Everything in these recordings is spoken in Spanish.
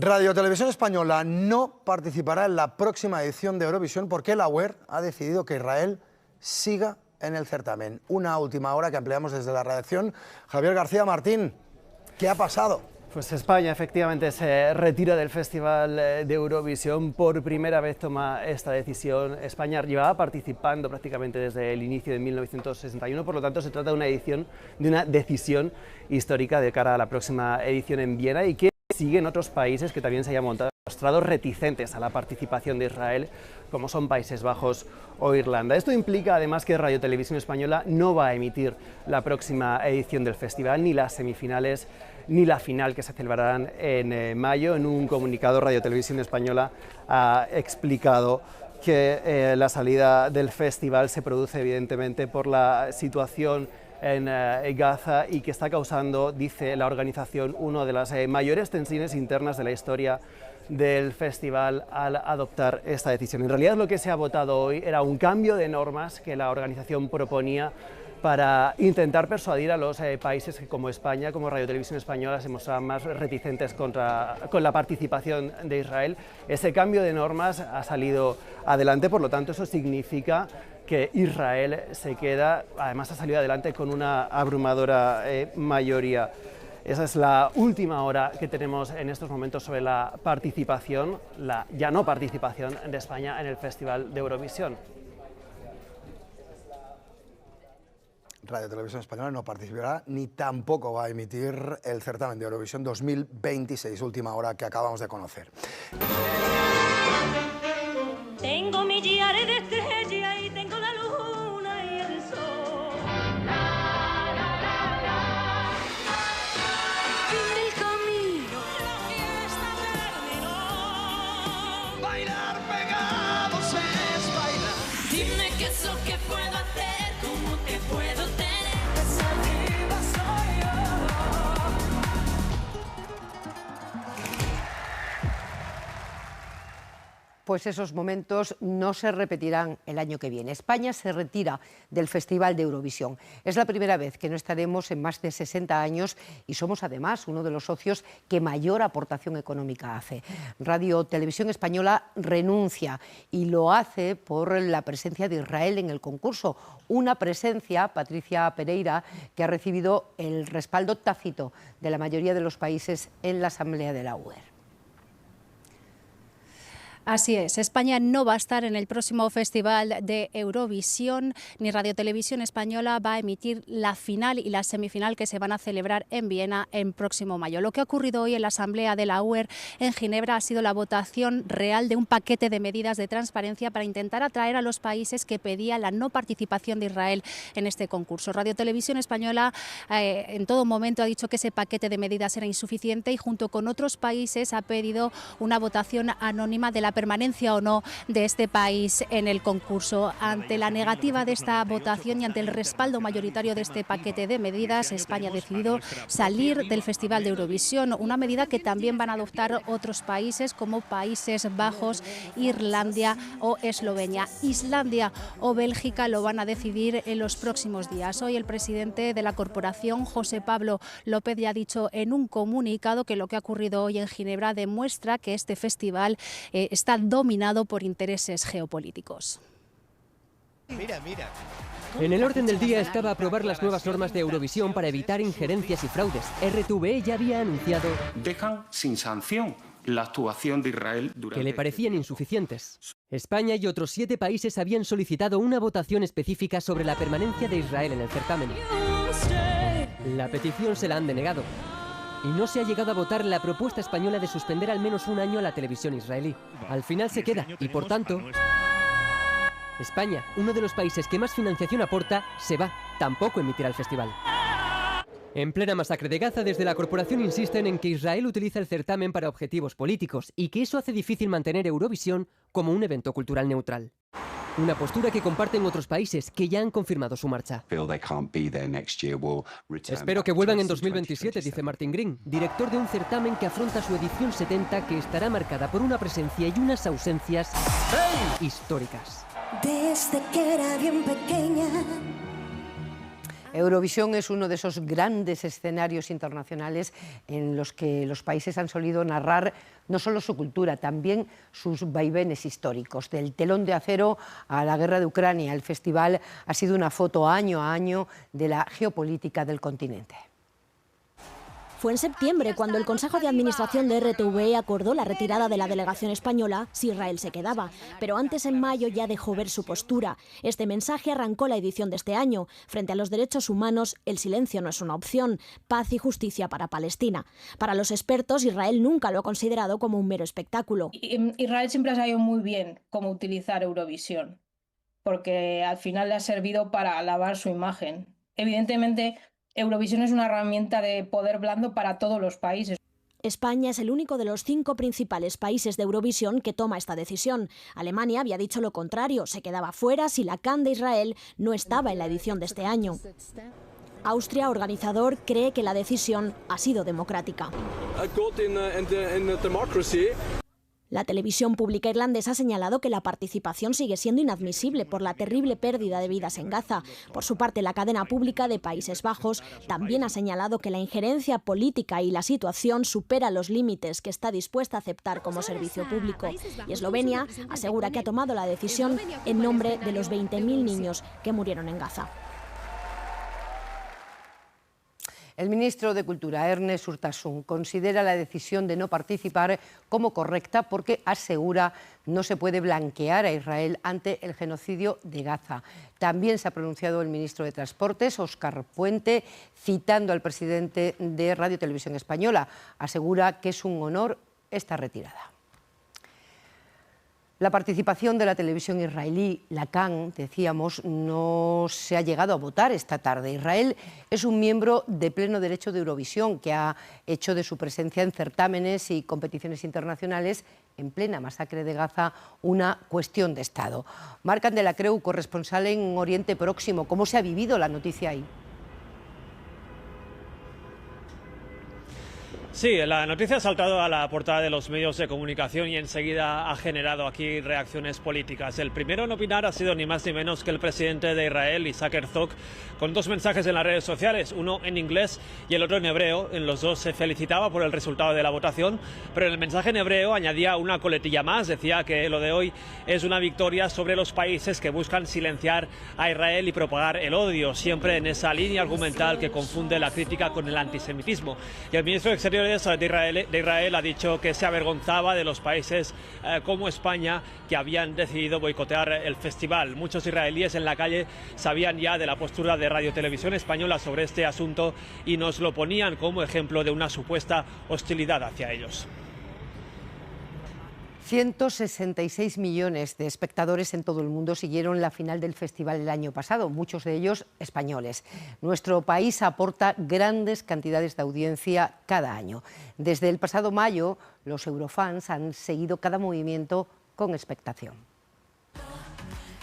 Radio Televisión Española no participará en la próxima edición de Eurovisión porque la UER ha decidido que Israel siga en el certamen. Una última hora que ampliamos desde la redacción. Javier García Martín, ¿qué ha pasado? Pues España efectivamente se retira del Festival de Eurovisión. Por primera vez toma esta decisión. España llevaba participando prácticamente desde el inicio de 1961, por lo tanto se trata de una decisión histórica de cara a la próxima edición en Viena, y que siguen otros países que también se hayan mostrado reticentes a la participación de Israel, como son Países Bajos o Irlanda. Esto implica además que Radio Televisión Española no va a emitir la próxima edición del festival, ni las semifinales ni la final, que se celebrarán en mayo. En un comunicado, Radio Televisión Española ha explicado que la salida del festival se produce evidentemente por la situación en Gaza y que está causando, dice la organización, una de las mayores tensiones internas de la historia del festival al adoptar esta decisión. En realidad lo que se ha votado hoy era un cambio de normas que la organización proponía para intentar persuadir a los países que, como España, como Radio Televisión Española, se mostraban más reticentes con la participación de Israel. Ese cambio de normas ha salido adelante, por lo tanto eso significa que Israel se queda, además ha salido adelante con una abrumadora mayoría. Esa es la última hora que tenemos en estos momentos sobre la participación, la ya no participación de España en el Festival de Eurovisión. Radio Televisión Española no participará ni tampoco va a emitir el certamen de Eurovisión 2026, última hora que acabamos de conocer. Tengo millares de estrellas y tengo la luna y el sol. Fin del camino, la fiesta terminó. Bailar pegados es bailar. Dime qué es lo que puedo hacer, cómo te puedo tener. Esa diva soy yo. Pues esos momentos no se repetirán el año que viene. España se retira del Festival de Eurovisión. Es la primera vez que no estaremos en más de 60 años y somos además uno de los socios que mayor aportación económica hace. Radio Televisión Española renuncia y lo hace por la presencia de Israel en el concurso. Una presencia, Patricia Pereira, que ha recibido el respaldo tácito de la mayoría de los países en la Asamblea de la UER. Así es, España no va a estar en el próximo Festival de Eurovisión, ni Radio Televisión Española va a emitir la final y la semifinal que se van a celebrar en Viena en próximo mayo. Lo que ha ocurrido hoy en la Asamblea de la UER en Ginebra ha sido la votación real de un paquete de medidas de transparencia para intentar atraer a los países que pedían la no participación de Israel en este concurso. Radio Televisión Española en todo momento ha dicho que ese paquete de medidas era insuficiente y junto con otros países ha pedido una votación anónima de la permanencia o no de este país en el concurso. Ante la negativa de esta votación y ante el respaldo mayoritario de este paquete de medidas, España ha decidido salir del Festival de Eurovisión, una medida que también van a adoptar otros países como Países Bajos, Irlanda o Eslovenia. Islandia o Bélgica lo van a decidir en los próximos días. Hoy el presidente de la corporación, José Pablo López, ya ha dicho en un comunicado que lo que ha ocurrido hoy en Ginebra demuestra que este festival está dominado por intereses geopolíticos. Mira. En el orden del día estaba aprobar las nuevas normas de Eurovisión para evitar injerencias y fraudes. RTVE ya había anunciado dejan sin sanción la actuación de Israel que le parecían insuficientes. España y otros 7 países habían solicitado una votación específica sobre la permanencia de Israel en el certamen. La petición se la han denegado. Y no se ha llegado a votar la propuesta española de suspender al menos un año a la televisión israelí. Al final se queda y, por tanto, España, uno de los países que más financiación aporta, se va. Tampoco emitirá el festival. En plena masacre de Gaza, desde la corporación insisten en que Israel utiliza el certamen para objetivos políticos y que eso hace difícil mantener Eurovisión como un evento cultural neutral. Una postura que comparten otros países que ya han confirmado su marcha. Espero que vuelvan en 2027, dice Martin Green, director de un certamen que afronta su edición 70, que estará marcada por una presencia y unas ausencias históricas. Desde que era bien pequeña Eurovisión es uno de esos grandes escenarios internacionales en los que los países han solido narrar no solo su cultura, también sus vaivenes históricos. Del telón de acero a la guerra de Ucrania, el festival ha sido una foto año a año de la geopolítica del continente. Fue en septiembre cuando el Consejo de Administración de RTV acordó la retirada de la delegación española si Israel se quedaba. Pero antes, en mayo, ya dejó ver su postura. Este mensaje arrancó la edición de este año. Frente a los derechos humanos, el silencio no es una opción. Paz y justicia para Palestina. Para los expertos, Israel nunca lo ha considerado como un mero espectáculo. Israel siempre ha sabido muy bien cómo utilizar Eurovisión, porque al final le ha servido para lavar su imagen. Evidentemente, Eurovisión es una herramienta de poder blando para todos los países. España es el único de los 5 principales países de Eurovisión que toma esta decisión. Alemania había dicho lo contrario, se quedaba fuera si la CAN de Israel no estaba en la edición de este año. Austria, organizador, cree que la decisión ha sido democrática. La televisión pública irlandesa ha señalado que la participación sigue siendo inadmisible por la terrible pérdida de vidas en Gaza. Por su parte, la cadena pública de Países Bajos también ha señalado que la injerencia política y la situación supera los límites que está dispuesta a aceptar como servicio público. Y Eslovenia asegura que ha tomado la decisión en nombre de los 20.000 niños que murieron en Gaza. El ministro de Cultura, Ernest Urtasun, considera la decisión de no participar como correcta porque asegura no se puede blanquear a Israel ante el genocidio de Gaza. También se ha pronunciado el ministro de Transportes, Óscar Puente, citando al presidente de Radio Televisión Española. Asegura que es un honor esta retirada. La participación de la televisión israelí, la CAN, decíamos, no se ha llegado a votar esta tarde. Israel es un miembro de pleno derecho de Eurovisión que ha hecho de su presencia en certámenes y competiciones internacionales en plena masacre de Gaza una cuestión de Estado. Marc Andelacreu, corresponsal en Oriente Próximo, ¿cómo se ha vivido la noticia ahí? Sí, la noticia ha saltado a la portada de los medios de comunicación y enseguida ha generado aquí reacciones políticas. El primero en opinar ha sido ni más ni menos que el presidente de Israel, Isaac Herzog, con 2 mensajes en las redes sociales, uno en inglés y el otro en hebreo. En los dos se felicitaba por el resultado de la votación, pero en el mensaje en hebreo añadía una coletilla más, decía que lo de hoy es una victoria sobre los países que buscan silenciar a Israel y propagar el odio, siempre en esa línea argumental que confunde la crítica con el antisemitismo. Y el ministro de Exteriores de Israel ha dicho que se avergonzaba de los países como España que habían decidido boicotear el festival. Muchos israelíes en la calle sabían ya de la postura de Radio Televisión Española sobre este asunto y nos lo ponían como ejemplo de una supuesta hostilidad hacia ellos. 166 millones de espectadores en todo el mundo siguieron la final del festival el año pasado, muchos de ellos españoles. Nuestro país aporta grandes cantidades de audiencia cada año. Desde el pasado mayo, los eurofans han seguido cada movimiento con expectación.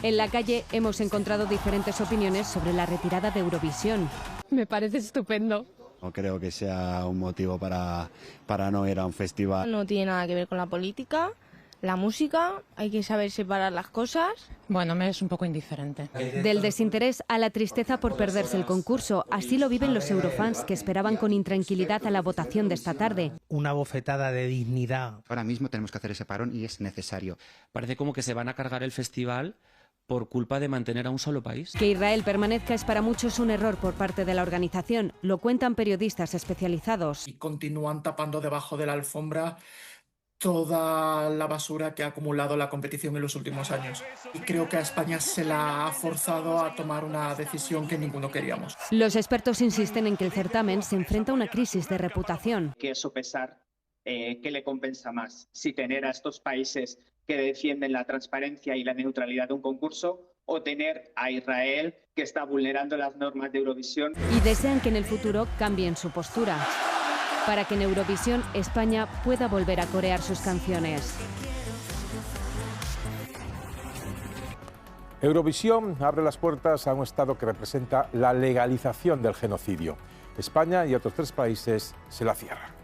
En la calle hemos encontrado diferentes opiniones sobre la retirada de Eurovisión. Me parece estupendo. No creo que sea un motivo para no ir a un festival. No tiene nada que ver con la política. La música, hay que saber separar las cosas. Bueno, me es un poco indiferente. Del desinterés a la tristeza por perderse el concurso, así lo viven los eurofans que esperaban con intranquilidad a la votación de esta tarde. Una bofetada de dignidad. Ahora mismo tenemos que hacer ese parón y es necesario. Parece como que se van a cargar el festival por culpa de mantener a un solo país. Que Israel permanezca es para muchos un error por parte de la organización, lo cuentan periodistas especializados. Y continúan tapando debajo de la alfombra toda la basura que ha acumulado la competición en los últimos años. Y creo que a España se la ha forzado a tomar una decisión que ninguno queríamos. Los expertos insisten en que el certamen se enfrenta a una crisis de reputación. Que sopesar qué le compensa más, si tener a estos países que defienden la transparencia y la neutralidad de un concurso o tener a Israel que está vulnerando las normas de Eurovisión. Y desean que en el futuro cambien su postura, para que en Eurovisión España pueda volver a corear sus canciones. Eurovisión abre las puertas a un Estado que representa la legalización del genocidio. España y otros 3 países se la cierran.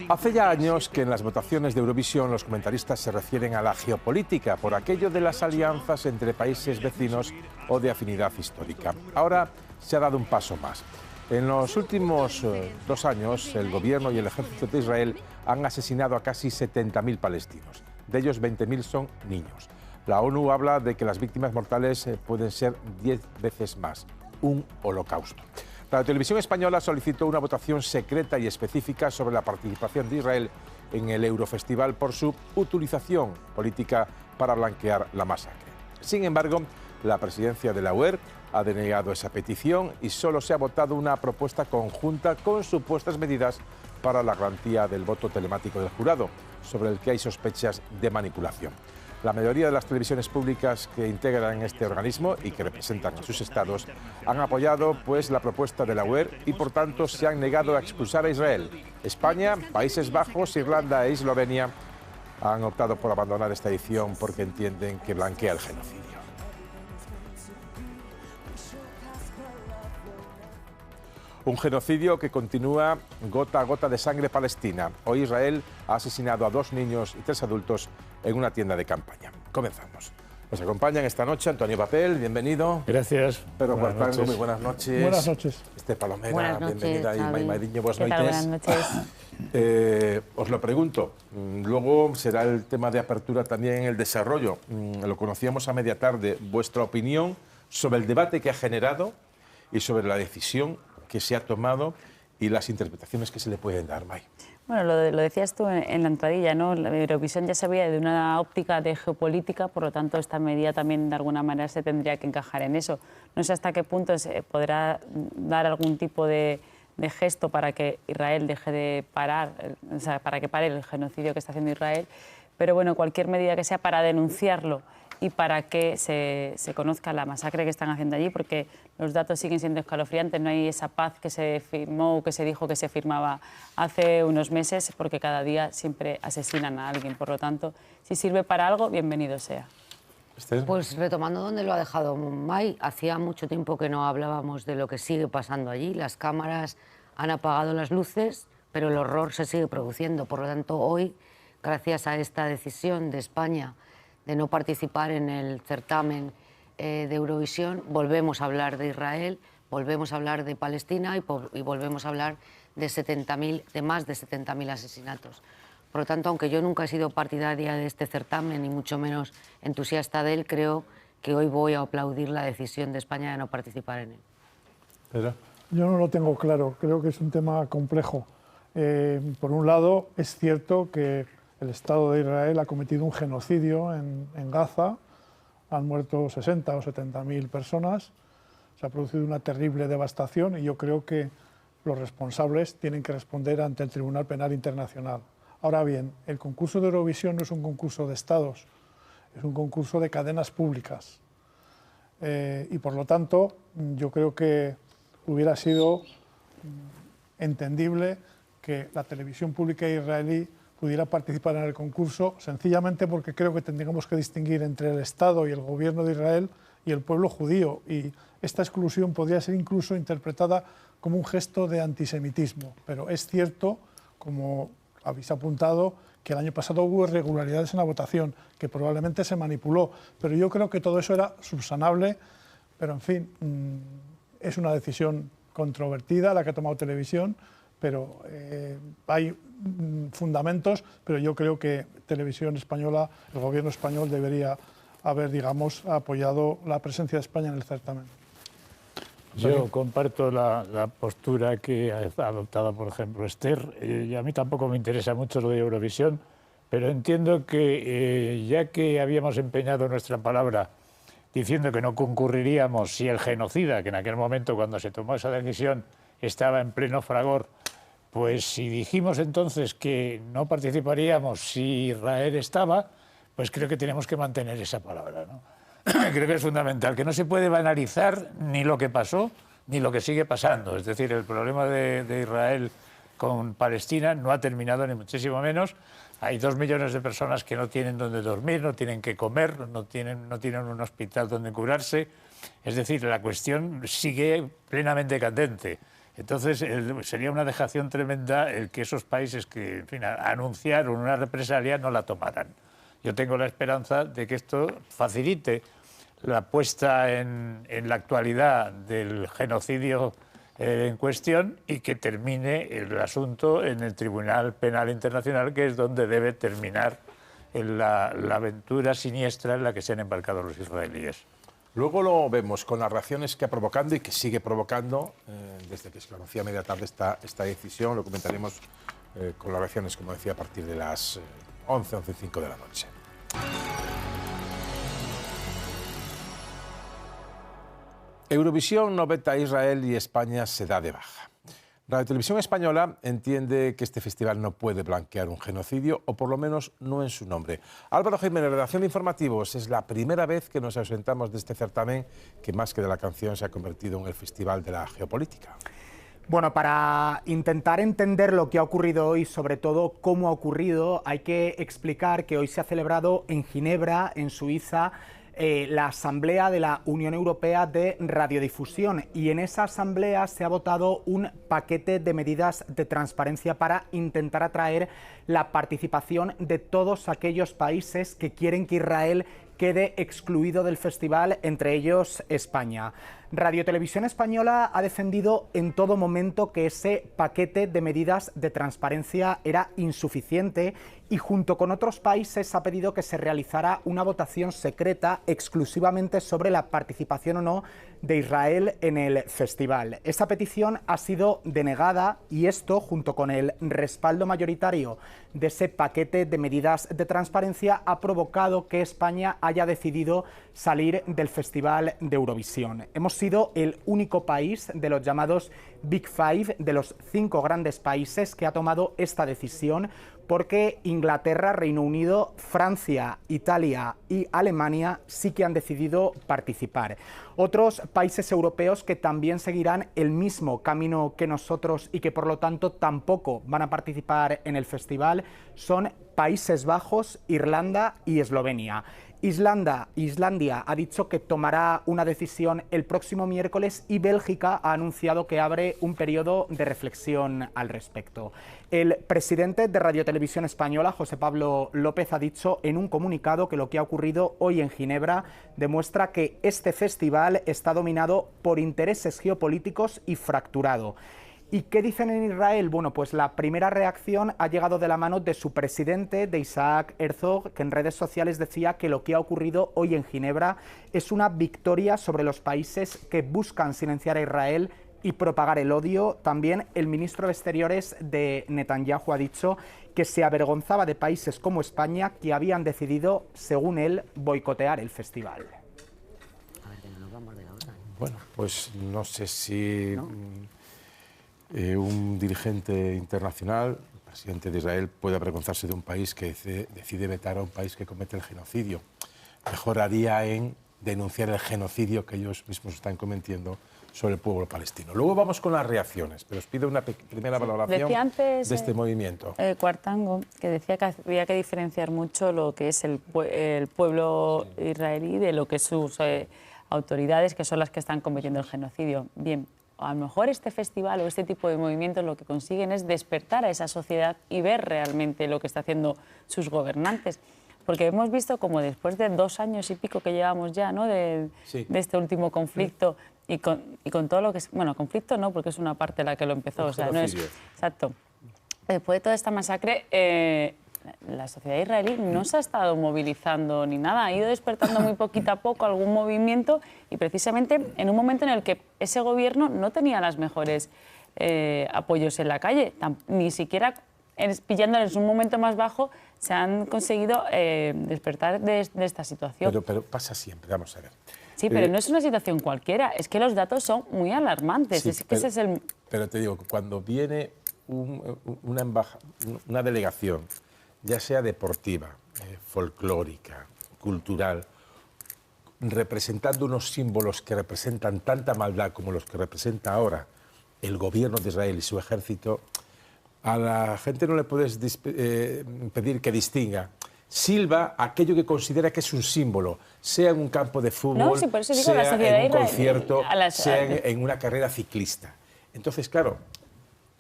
Hace ya años que en las votaciones de Eurovisión los comentaristas se refieren a la geopolítica por aquello de las alianzas entre países vecinos o de afinidad histórica. Ahora se ha dado un paso más. En los últimos 2 años, el gobierno y el ejército de Israel han asesinado a casi 70.000 palestinos. De ellos, 20.000 son niños. La ONU habla de que las víctimas mortales pueden ser 10 veces más. Un holocausto. La Televisión Española solicitó una votación secreta y específica sobre la participación de Israel en el Eurofestival por su utilización política para blanquear la masacre. Sin embargo, la presidencia de la UER ha denegado esa petición y solo se ha votado una propuesta conjunta con supuestas medidas para la garantía del voto telemático del jurado, sobre el que hay sospechas de manipulación. La mayoría de las televisiones públicas que integran este organismo y que representan a sus estados han apoyado la propuesta de la UER y por tanto se han negado a expulsar a Israel. España, Países Bajos, Irlanda e Eslovenia han optado por abandonar esta edición porque entienden que blanquea el genocidio. Un genocidio que continúa gota a gota de sangre palestina. Hoy Israel ha asesinado a 2 niños y 3 adultos en una tienda de campaña. Comenzamos. Nos acompañan esta noche Antonio Papel, bienvenido. Gracias. Pedro Cuartango, muy buenas noches. Buenas noches. Este Palomera, Buenas noches, bienvenida. Y Xavi. Maimadiño, buenas ¿Qué tal? noches. Buenas noches. Os lo pregunto, luego será el tema de apertura también en el desarrollo. Lo conocíamos a media tarde. Vuestra opinión sobre el debate que ha generado y sobre la decisión que se ha tomado y las interpretaciones que se le pueden dar, May. Bueno, lo decías tú en la entradilla, ¿no? La Eurovisión ya se veía de una óptica de geopolítica, por lo tanto esta medida también de alguna manera se tendría que encajar en eso. No sé hasta qué punto se podrá dar algún tipo de gesto para que Israel deje de parar, o sea, para que pare el genocidio que está haciendo Israel, pero bueno, cualquier medida que sea para denunciarlo y para que se conozca la masacre que están haciendo allí, porque los datos siguen siendo escalofriantes, no hay esa paz que se firmó o que se dijo que se firmaba hace unos meses, porque cada día siempre asesinan a alguien. Por lo tanto, si sirve para algo, bienvenido sea. Pues retomando donde lo ha dejado May, hacía mucho tiempo que no hablábamos de lo que sigue pasando allí. Las cámaras han apagado las luces, pero el horror se sigue produciendo. Por lo tanto, hoy, gracias a esta decisión de España de no participar en el certamen de Eurovisión, volvemos a hablar de Israel, volvemos a hablar de Palestina y volvemos a hablar de más de 70.000 asesinatos. Por lo tanto, aunque yo nunca he sido partidaria de este certamen, y mucho menos entusiasta de él, creo que hoy voy a aplaudir la decisión de España de no participar en él. ¿Pero? Yo no lo tengo claro, creo que es un tema complejo. Por un lado, es cierto que el Estado de Israel ha cometido un genocidio en Gaza, han muerto 60 o 70.000 personas, se ha producido una terrible devastación y yo creo que los responsables tienen que responder ante el Tribunal Penal Internacional. Ahora bien, el concurso de Eurovisión no es un concurso de Estados, es un concurso de cadenas públicas y por lo tanto yo creo que hubiera sido entendible que la televisión pública israelí pudiera participar en el concurso, sencillamente porque creo que tendríamos que distinguir entre el Estado y el gobierno de Israel y el pueblo judío, y esta exclusión podría ser incluso interpretada como un gesto de antisemitismo. Pero es cierto, como habéis apuntado, que el año pasado hubo irregularidades en la votación, que probablemente se manipuló, pero yo creo que todo eso era subsanable, pero en fin, es una decisión controvertida la que ha tomado Televisión, pero hay fundamentos, pero yo creo que Televisión Española, el gobierno español debería haber, digamos, apoyado la presencia de España en el certamen. Yo comparto la postura que ha adoptado, por ejemplo, Esther. Y a mí tampoco me interesa mucho lo de Eurovisión, pero entiendo que ya que habíamos empeñado nuestra palabra diciendo que no concurriríamos si el genocida, que en aquel momento cuando se tomó esa decisión estaba en pleno fragor, pues si dijimos entonces que no participaríamos si Israel estaba, pues creo que tenemos que mantener esa palabra, ¿no? Creo que es fundamental, que no se puede banalizar ni lo que pasó ni lo que sigue pasando. Es decir, el problema de Israel con Palestina no ha terminado ni muchísimo menos. Hay 2 millones de personas que no tienen donde dormir, no tienen que comer, no tienen un hospital donde curarse. Es decir, la cuestión sigue plenamente candente. Entonces sería una dejación tremenda el que esos países que, en fin, anunciaron una represalia no la tomaran. Yo tengo la esperanza de que esto facilite la puesta en la actualidad del genocidio en cuestión y que termine el asunto en el Tribunal Penal Internacional, que es donde debe terminar la aventura siniestra en la que se han embarcado los israelíes. Luego lo vemos con las reacciones que ha provocando y que sigue provocando desde que se conocía a media tarde esta decisión. Lo comentaremos con las reacciones, como decía, a partir de las 11:05 de la noche. Eurovisión no veta a Israel y España se da de baja. Radio Televisión Española entiende que este festival no puede blanquear un genocidio, o por lo menos no en su nombre. Álvaro Jiménez, redacción de Informativos. Es la primera vez que nos ausentamos de este certamen que, más que de la canción, se ha convertido en el festival de la geopolítica. Bueno, para intentar entender lo que ha ocurrido hoy, sobre todo cómo ha ocurrido, hay que explicar que hoy se ha celebrado en Ginebra, en Suiza, la Asamblea de la Unión Europea de Radiodifusión, y en esa asamblea se ha votado un paquete de medidas de transparencia para intentar atraer la participación de todos aquellos países que quieren que Israel quede excluido del festival, entre ellos España. Radio Televisión Española ha defendido en todo momento que ese paquete de medidas de transparencia era insuficiente y, junto con otros países, ha pedido que se realizara una votación secreta exclusivamente sobre la participación o no de Israel en el festival. Esa petición ha sido denegada, y esto, junto con el respaldo mayoritario de ese paquete de medidas de transparencia, ha provocado que España haya decidido salir del Festival de Eurovisión. Hemos sido el único país de los llamados Big Five, de los 5 grandes países, que ha tomado esta decisión, porque Inglaterra, Reino Unido, Francia, Italia y Alemania sí que han decidido participar. Otros países europeos que también seguirán el mismo camino que nosotros y que por lo tanto tampoco van a participar en el festival son Países Bajos, Irlanda y Eslovenia. Islandia ha dicho que tomará una decisión el próximo miércoles, y Bélgica ha anunciado que abre un periodo de reflexión al respecto. El presidente de Radio Televisión Española, José Pablo López, ha dicho en un comunicado que lo que ha ocurrido hoy en Ginebra demuestra que este festival está dominado por intereses geopolíticos y fracturado. ¿Y qué dicen en Israel? Bueno, pues la primera reacción ha llegado de la mano de su presidente, de Isaac Herzog, que en redes sociales decía que lo que ha ocurrido hoy en Ginebra es una victoria sobre los países que buscan silenciar a Israel y propagar el odio. También el ministro de Exteriores de Netanyahu ha dicho que se avergonzaba de países como España, que habían decidido, según él, boicotear el festival. Bueno, pues no sé si un dirigente internacional, el presidente de Israel, puede avergonzarse de un país que decide vetar a un país que comete el genocidio. Mejor haría en denunciar el genocidio que ellos mismos están cometiendo sobre el pueblo palestino. Luego vamos con las reacciones, pero os pido una primera valoración decía antes, de este movimiento. Cuartango, que decía que había que diferenciar mucho lo que es el pueblo israelí de lo que es sus autoridades, que son las que están cometiendo el genocidio. Bien, a lo mejor este festival o este tipo de movimientos lo que consiguen es despertar a esa sociedad y ver realmente lo que están haciendo sus gobernantes. Porque hemos visto como después de 2 años y pico que llevamos ya, ¿no?, de este último conflicto, y con todo lo que es... Bueno, conflicto no, porque es una parte la que lo empezó. O sea, no es, exacto. Después de toda esta masacre, la sociedad israelí no se ha estado movilizando ni nada. Ha ido despertando muy poquito a poco algún movimiento, y precisamente en un momento en el que ese gobierno no tenía las mejores apoyos en la calle, ni siquiera pillándoles un momento más bajo, se han conseguido despertar de esta situación. Pero pasa siempre, vamos a ver. Sí, pero no es una situación cualquiera, es que los datos son muy alarmantes. Sí, es que ese es el... Pero te digo, cuando viene una delegación, ya sea deportiva, folclórica, cultural, representando unos símbolos que representan tanta maldad como los que representa ahora el gobierno de Israel y su ejército, a la gente no le puedes pedir que distinga. Silba aquello que considera que es un símbolo, sea en un campo de fútbol, no, sí, por eso digo, sea la sociedad en un concierto, sea en una carrera ciclista. Entonces, claro,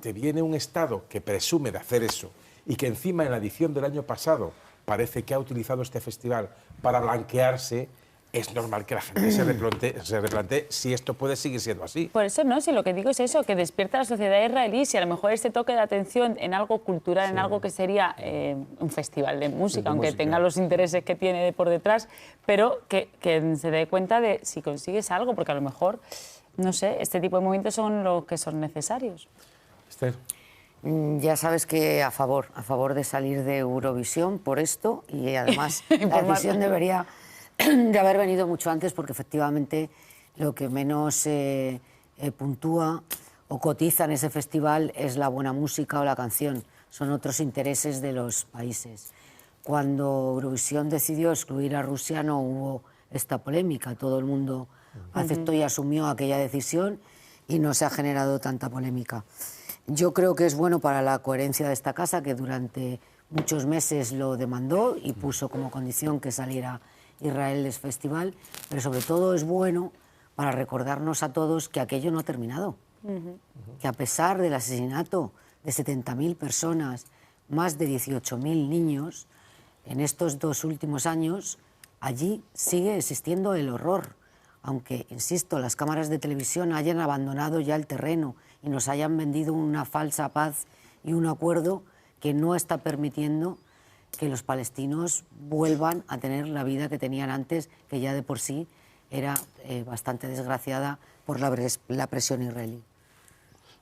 te viene un Estado que presume de hacer eso y que encima en la edición del año pasado parece que ha utilizado este festival para blanquearse. Es normal que la gente se replantee si esto puede seguir siendo así. Por eso no, si lo que digo es eso, que despierta a la sociedad israelí, si a lo mejor este toque de atención en algo cultural, en algo que sería un festival de música, aunque tenga los intereses que tiene por detrás, pero que se dé cuenta de si consigues algo, porque a lo mejor, no sé, este tipo de movimientos son los que son necesarios. Esther. Ya sabes que a favor de salir de Eurovisión por esto, y además la decisión debería de haber venido mucho antes, porque efectivamente lo que menos puntúa o cotiza en ese festival es la buena música o la canción, son otros intereses de los países. Cuando Eurovisión decidió excluir a Rusia no hubo esta polémica, todo el mundo aceptó y asumió aquella decisión y no se ha generado tanta polémica. Yo creo que es bueno para la coherencia de esta casa, que durante muchos meses lo demandó y puso como condición que saliera Israel del festival, pero sobre todo es bueno para recordarnos a todos que aquello no ha terminado, que a pesar del asesinato de 70.000 personas, más de 18.000 niños, en estos 2 últimos años, allí sigue existiendo el horror, aunque, insisto, las cámaras de televisión hayan abandonado ya el terreno y nos hayan vendido una falsa paz y un acuerdo que no está permitiendo que los palestinos vuelvan a tener la vida que tenían antes, que ya de por sí era bastante desgraciada por la presión israelí.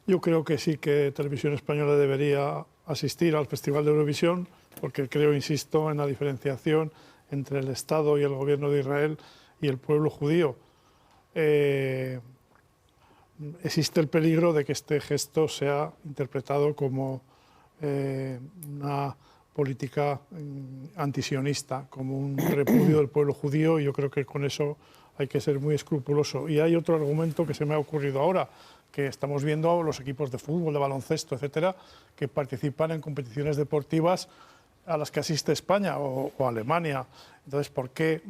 Yo creo que sí que Televisión Española debería asistir al Festival de Eurovisión, porque creo, insisto, en la diferenciación entre el Estado y el gobierno de Israel y el pueblo judío. Existe el peligro de que este gesto sea interpretado como una política antisionista, como un repudio del pueblo judío, y yo creo que con eso hay que ser muy escrupuloso. Y hay otro argumento que se me ha ocurrido ahora, que estamos viendo los equipos de fútbol, de baloncesto, etcétera, que participan en competiciones deportivas a las que asiste España o Alemania. Entonces, ¿por qué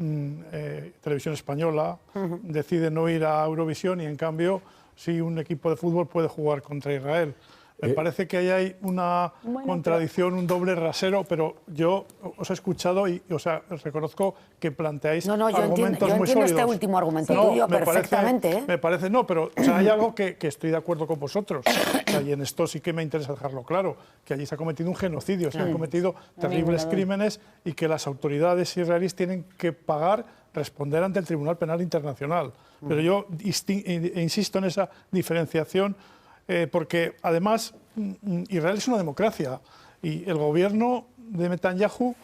Televisión Española decide no ir a Eurovisión y, en cambio, sí un equipo de fútbol puede jugar contra Israel? Me parece que ahí hay una contradicción, un doble rasero, pero yo os he escuchado y os reconozco que planteáis argumentos muy sólidos. Este último argumento tuyo perfectamente. Me parece, no, pero hay algo que estoy de acuerdo con vosotros. Y en esto sí que me interesa dejarlo claro, que allí se ha cometido un genocidio, se han cometido terribles crímenes y que las autoridades israelíes tienen que responder ante el Tribunal Penal Internacional. Pero yo insisto en esa diferenciación, porque además Israel es una democracia y el gobierno de Netanyahu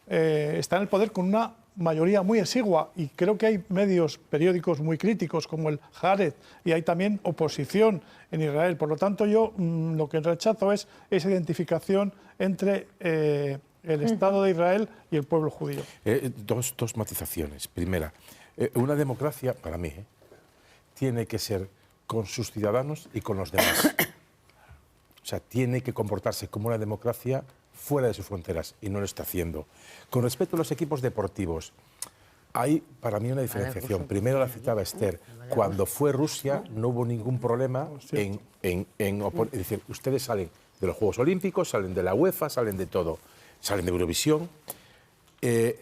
está en el poder con una mayoría muy exigua, y creo que hay medios periódicos muy críticos como el Haaretz, y hay también oposición en Israel. Por lo tanto, yo lo que rechazo es esa identificación entre el Estado de Israel y el pueblo judío. Dos matizaciones. Primera, una democracia, para mí, tiene que ser con sus ciudadanos y con los demás. O sea, tiene que comportarse como una democracia fuera de sus fronteras, y no lo está haciendo. Con respecto a los equipos deportivos, hay para mí una diferenciación. Primero la citaba Esther. Cuando fue Rusia no hubo ningún problema es decir, ustedes salen de los Juegos Olímpicos, salen de la UEFA, salen de todo, salen de Eurovisión.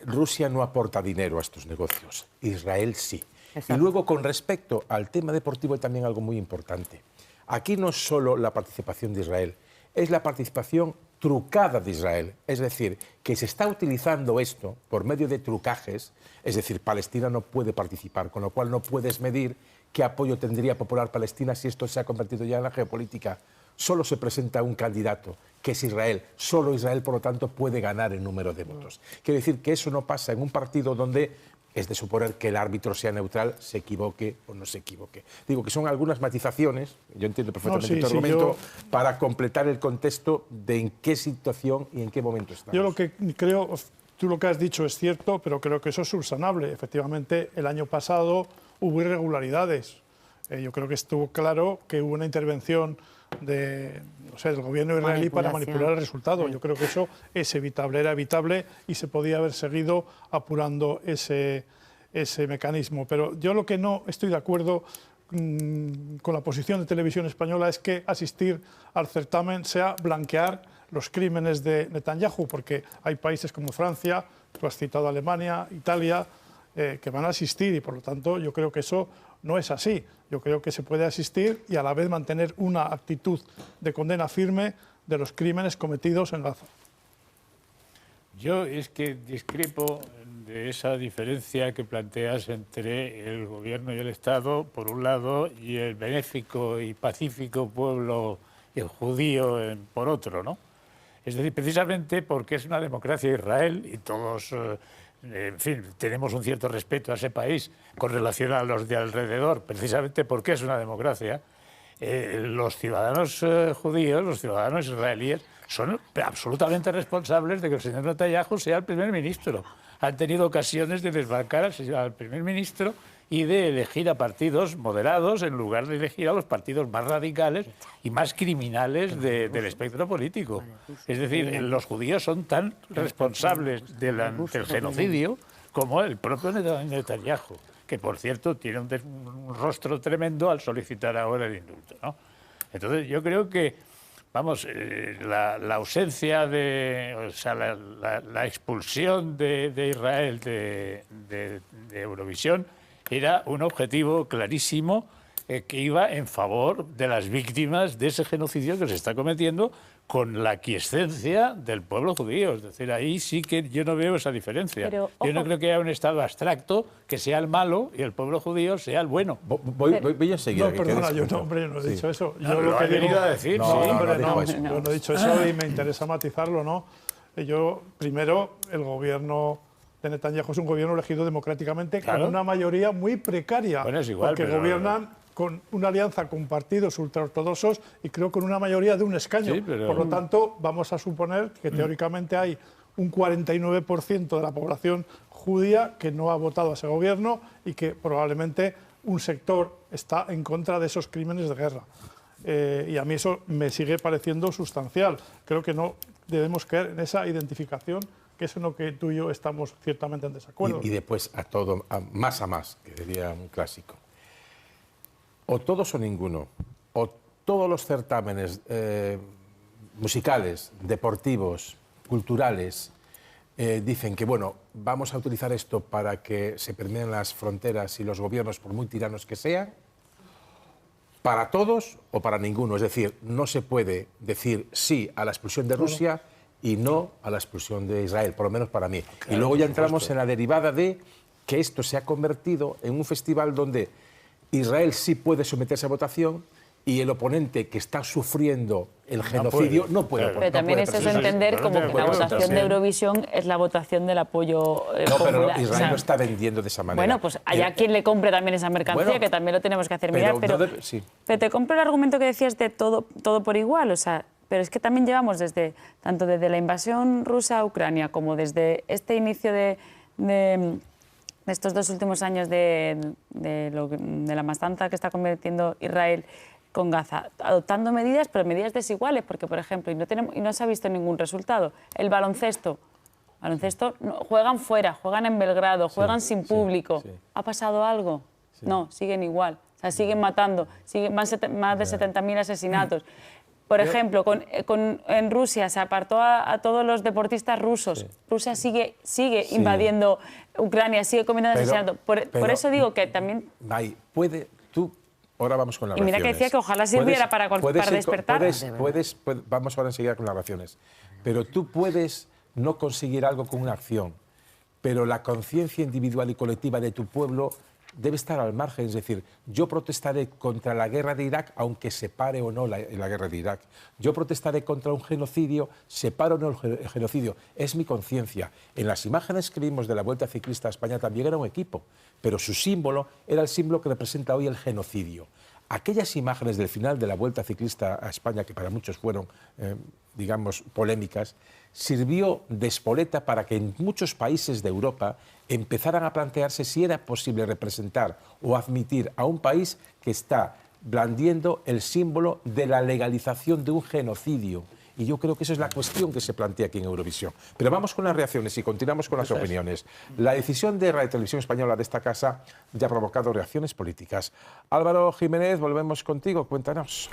Rusia no aporta dinero a estos negocios, Israel sí. Exacto. Y luego, con respecto al tema deportivo, hay también algo muy importante. Aquí no es solo la participación de Israel, es la participación trucada de Israel. Es decir, que se está utilizando esto por medio de trucajes, es decir, Palestina no puede participar, con lo cual no puedes medir qué apoyo tendría Popular Palestina si esto se ha convertido ya en la geopolítica. Solo se presenta un candidato, que es Israel. Solo Israel, por lo tanto, puede ganar el número de votos. Quiere decir que eso no pasa en un partido donde es de suponer que el árbitro sea neutral, se equivoque o no se equivoque. Digo que son algunas matizaciones, yo entiendo perfectamente tu argumento, para completar el contexto de en qué situación y en qué momento estamos. Yo lo que creo, tú lo que has dicho es cierto, pero creo que eso es subsanable. Efectivamente, el año pasado hubo irregularidades. Yo creo que estuvo claro que hubo una intervención del gobierno israelí para manipular el resultado. Yo creo que eso es evitable, era evitable, y se podía haber seguido apurando ese mecanismo. Pero yo lo que no estoy de acuerdo con la posición de Televisión Española es que asistir al certamen sea blanquear los crímenes de Netanyahu, porque hay países como Francia, tú has citado Alemania, Italia, que van a asistir y por lo tanto yo creo que eso no es así. Yo creo que se puede asistir y a la vez mantener una actitud de condena firme de los crímenes cometidos en Gaza. Yo es que discrepo de esa diferencia que planteas entre el gobierno y el Estado, por un lado, y el benéfico y pacífico pueblo judío, por otro, ¿no? Es decir, precisamente porque es una democracia Israel y todos, en fin, tenemos un cierto respeto a ese país con relación a los de alrededor, precisamente porque es una democracia, los ciudadanos judíos, los ciudadanos israelíes, son absolutamente responsables de que el señor Netanyahu sea el primer ministro. Han tenido ocasiones de desbancar al primer ministro y de elegir a partidos moderados en lugar de elegir a los partidos más radicales y más criminales del espectro político. Es decir, los judíos son tan responsables del genocidio como el propio Netanyahu, que por cierto tiene un rostro tremendo al solicitar ahora el indulto, ¿no? Entonces yo creo que, vamos, la ausencia o sea, la expulsión de Israel de Eurovisión era un objetivo clarísimo que iba en favor de las víctimas de ese genocidio que se está cometiendo con la aquiescencia del pueblo judío. Es decir, ahí sí que yo no veo esa diferencia. Pero, yo no creo que haya un Estado abstracto que sea el malo y el pueblo judío sea el bueno. Voy a seguir. No, perdona, yo no, hombre, no he dicho eso. Yo lo que he venido a decir. No, sí, hombre, no, yo no he dicho eso y me interesa matizarlo, ¿no? Yo, primero, el gobierno de Netanyahu es un gobierno elegido democráticamente con una mayoría muy precaria. Bueno, es igual, porque gobiernan con una alianza con partidos ultraortodoxos y creo con una mayoría de un escaño. Sí, pero... Por lo tanto, vamos a suponer que teóricamente hay un 49% de la población judía que no ha votado a ese gobierno y que probablemente un sector está en contra de esos crímenes de guerra. Y a mí eso me sigue pareciendo sustancial. Creo que no debemos caer en esa identificación, que es en lo que tú y yo estamos ciertamente en desacuerdo. Y después más a más, que diría un clásico. O todos o ninguno, o todos los certámenes musicales, deportivos, culturales, dicen que, bueno, vamos a utilizar esto para que se permeen las fronteras y los gobiernos, por muy tiranos que sean, para todos o para ninguno. Es decir, no se puede decir sí a la expulsión de Rusia y no a la expulsión de Israel, por lo menos para mí. Claro, y luego ya entramos en la derivada de que esto se ha convertido en un festival donde Israel sí puede someterse a votación y el oponente que está sufriendo el genocidio no puede. Pero también eso es entender como que la votación de Eurovisión es la votación del apoyo no, popular. pero Israel no está vendiendo de esa manera. Bueno, pues allá quien le compre también esa mercancía, que también lo tenemos que hacer mirar. Pero te compro el argumento que decías de todo por igual, o sea, pero es que también llevamos tanto desde la invasión rusa a Ucrania como desde este inicio de estos 2 últimos años de la matanza que está cometiendo Israel con Gaza, adoptando medidas, pero medidas desiguales, porque, por ejemplo, y no se ha visto ningún resultado. El baloncesto juegan fuera, juegan en Belgrado, juegan sin público. ¿Ha pasado algo? No, siguen igual. O sea, siguen matando, siguen más de 70.000 asesinatos. Por ejemplo, en Rusia se apartó a todos los deportistas rusos. Rusia sigue invadiendo Ucrania, sigue cometiendo asesinatos. Por eso digo que también... Ahora vamos con las raciones. Y mira que decía que ojalá sirviera para despertar. Vamos ahora enseguida con las raciones. Pero tú puedes no conseguir algo con una acción, pero la conciencia individual y colectiva de tu pueblo debe estar al margen. Es decir, yo protestaré contra la guerra de Irak, aunque se pare o no la guerra de Irak. Yo protestaré contra un genocidio, se pare o no el genocidio. Es mi conciencia. En las imágenes que vimos de la Vuelta Ciclista a España también era un equipo, pero su símbolo era el símbolo que representa hoy el genocidio. Aquellas imágenes del final de la Vuelta Ciclista a España, que para muchos fueron, digamos, polémicas, sirvió de espoleta para que en muchos países de Europa empezaran a plantearse si era posible representar o admitir a un país que está blandiendo el símbolo de la legalización de un genocidio Y yo creo que esa es la cuestión que se plantea aquí en Eurovisión. Pero vamos con las reacciones y continuamos con las opiniones. La decisión de Radio Televisión Española de esta casa ya ha provocado reacciones políticas. Álvaro Jiménez, volvemos contigo, cuéntanos.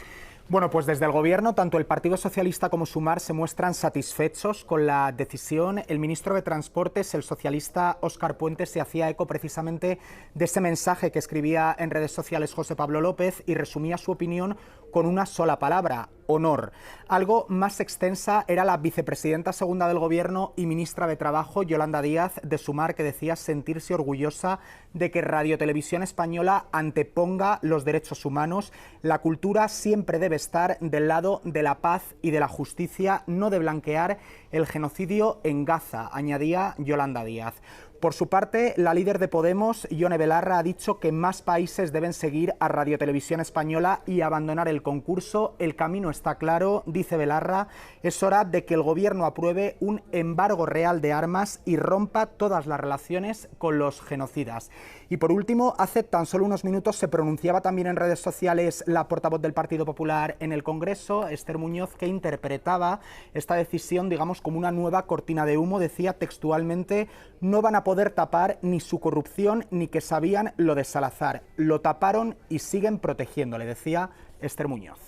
Bueno, pues desde el Gobierno, tanto el Partido Socialista como Sumar se muestran satisfechos con la decisión. El ministro de Transportes, el socialista Óscar Puente, se hacía eco precisamente de ese mensaje que escribía en redes sociales José Pablo López y resumía su opinión con una sola palabra: honor. Algo más extensa era la vicepresidenta segunda del Gobierno y ministra de Trabajo, Yolanda Díaz, de Sumar, que decía sentirse orgullosa de que Radio Televisión Española anteponga los derechos humanos. La cultura siempre debe estar del lado de la paz y de la justicia, no de blanquear el genocidio en Gaza, añadía Yolanda Díaz. Por su parte, la líder de Podemos, Ione Belarra, ha dicho que más países deben seguir a Radio Televisión Española y abandonar el concurso. El camino está claro, dice Belarra. Es hora de que el Gobierno apruebe un embargo real de armas y rompa todas las relaciones con los genocidas. Y por último, hace tan solo unos minutos se pronunciaba también en redes sociales la portavoz del Partido Popular en el Congreso, Esther Muñoz, que interpretaba esta decisión, digamos, como una nueva cortina de humo. Decía textualmente: no van a poder tapar ni su corrupción ni que sabían lo de Salazar. Lo taparon y siguen protegiéndole, decía Esther Muñoz.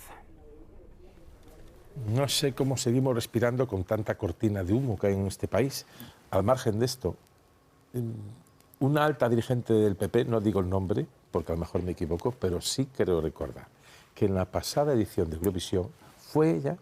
No sé cómo seguimos respirando con tanta cortina de humo que hay en este país. Al margen de esto, una alta dirigente del PP, no digo el nombre porque a lo mejor me equivoco, pero sí creo recordar que en la pasada edición de Eurovisión fue ella,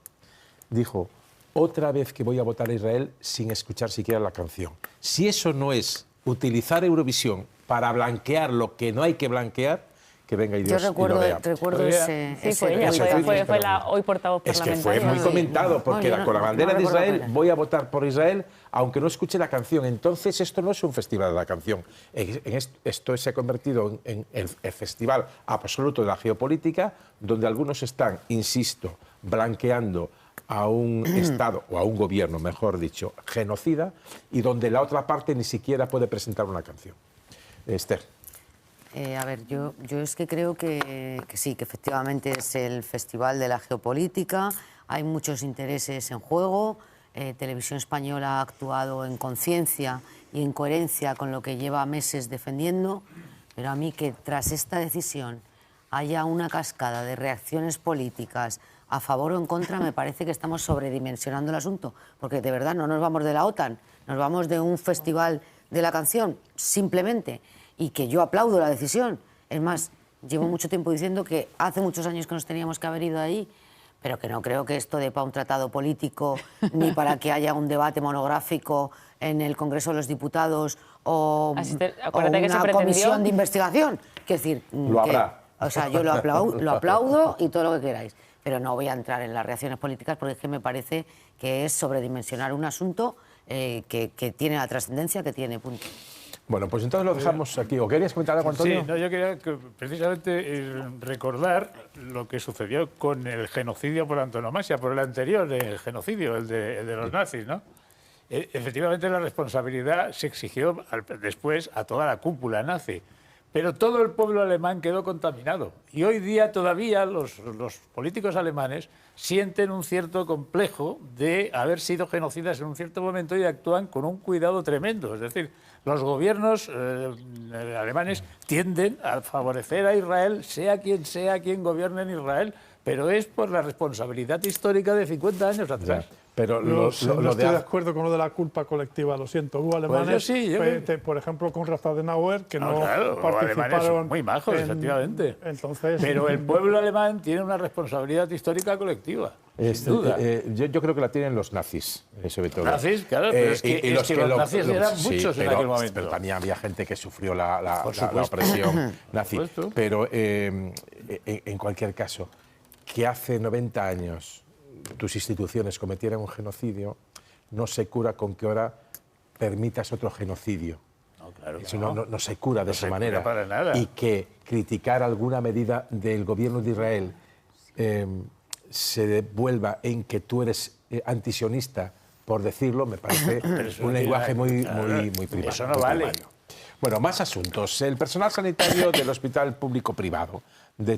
dijo: otra vez que voy a votar a Israel sin escuchar siquiera la canción. Si eso no es utilizar Eurovisión para blanquear lo que no hay que blanquear, que venga y Dios Yo recuerdo, y lo vea. recuerdo ese... Sí, fue ella, fue la hoy portavoz parlamentaria. Es que fue muy comentado, porque con la bandera de Israel voy a votar por Israel, aunque no escuche la canción. Entonces, esto no es un festival de la canción. Esto se ha convertido en el festival absoluto de la geopolítica, donde algunos están, insisto, blanqueando a un Estado, o a un gobierno, mejor dicho, genocida, y donde la otra parte ni siquiera puede presentar una canción. Esther. A ver, yo es que creo que sí, que efectivamente es el festival de la geopolítica, hay muchos intereses en juego. Televisión Española ha actuado en conciencia y en coherencia con lo que lleva meses defendiendo, pero a mí que tras esta decisión haya una cascada de reacciones políticas a favor o en contra, me parece que estamos sobredimensionando el asunto, porque de verdad no nos vamos de la OTAN, nos vamos de un festival de la canción, simplemente, y que yo aplaudo la decisión. Es más, llevo mucho tiempo diciendo que hace muchos años que nos teníamos que haber ido ahí, pero que no creo que esto dé para un tratado político, ni para que haya un debate monográfico en el Congreso de los Diputados o una comisión de investigación. Quiero decir, lo habrá. O sea, yo lo aplaudo y todo lo que queráis, pero no voy a entrar en las reacciones políticas porque es que me parece que es sobredimensionar un asunto que tiene la trascendencia que tiene, punto. Bueno, pues entonces lo dejamos aquí. ¿O querías comentar algo, Antonio? Sí, no, yo quería precisamente recordar lo que sucedió con el genocidio por antonomasia, por el anterior genocidio, el de los nazis, ¿no? Efectivamente, la responsabilidad se exigió después a toda la cúpula nazi, pero todo el pueblo alemán quedó contaminado. Y hoy día todavía los políticos alemanes sienten un cierto complejo de haber sido genocidas en un cierto momento y actúan con un cuidado tremendo. Es decir, los gobiernos alemanes tienden a favorecer a Israel, sea quien gobierne en Israel, pero es por la responsabilidad histórica de 50 años atrás. Pero no estoy de acuerdo con lo de la culpa colectiva, lo siento. Hubo alemanes, por ejemplo, con Konrad Adenauer, que no participaron. Muy majos, efectivamente. Entonces, pero el pueblo alemán tiene una responsabilidad histórica colectiva. Sin duda. Yo creo que la tienen los nazis, sobre todo. Nazis, claro, pero es que los nazis eran muchos en aquel momento. Pero también había gente que sufrió la opresión nazi. Pero en cualquier caso, que hace 90 años tus instituciones cometieran un genocidio, no se cura con que ahora permitas otro genocidio. No, claro que eso no se cura de esa manera. Para nada. Y que criticar alguna medida del gobierno de Israel se devuelva en que tú eres antisionista, por decirlo, me parece un lenguaje muy privado. Eso no vale. Bueno, más asuntos. El personal sanitario del Hospital Público Privado de